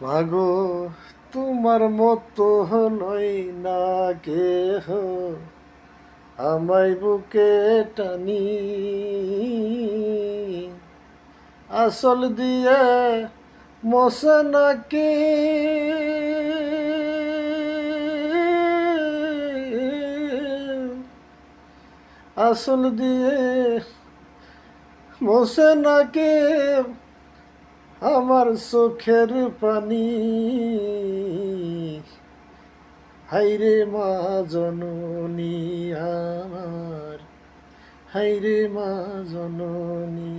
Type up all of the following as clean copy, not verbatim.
মাগো তোমার মতো হলই না কেহ আমায় বুকে টানি আসল দিয়ে মশে নাকি আসল দিয়ে মশে নাকি আমার চোখের পানি হাইরে মা জননী আমার হাইরে মা জননী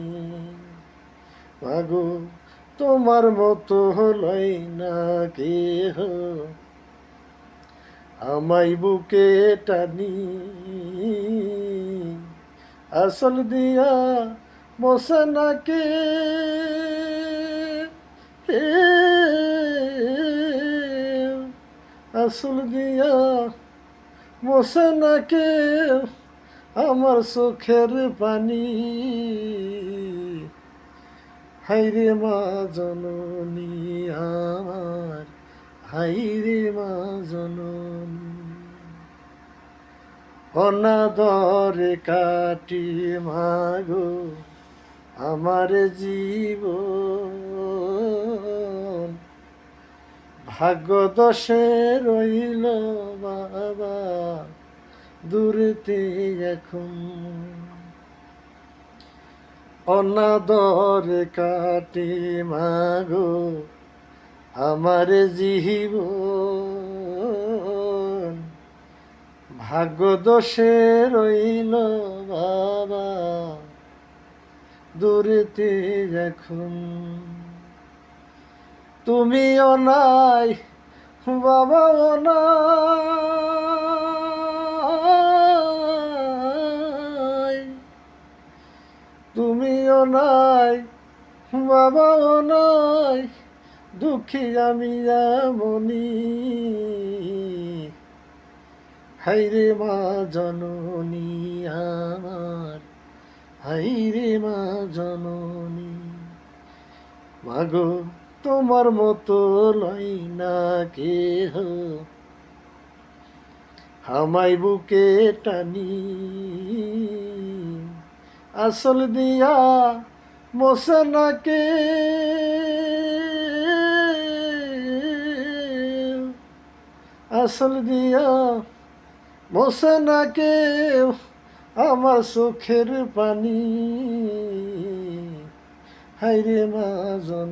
মাগো তোমার মতো হলই না কেহ আমায় বুকে টানি আসল দিয়া মশা নাকি আসল দিয়া মশা নাকি আমার চোখের পানি হাইরে মা জননী আমার হাইরে মা জননী অনাদরে কাটি মাগো আমার জীবন ভাগ্য দশে রইল বাবা দূরেতে এখন অনাদরে কাটি মাগো আমার জীবন ভাগ্য দোষে রইল বাবা দূরেতে এখন তুমিও নাই বাবাও নাই তুমিও নাই বাবাও নাই দুঃখী আমি এমনি হাইরে মা জননী আমার হাইরে মা জননী মাগো তোমার মতো লই না কেহ আমায় বুকে টানি আসল দিয়া মশা নাকে আসল দিয়া মশা নাকে আমার চোখের পানি হাইরে মা জন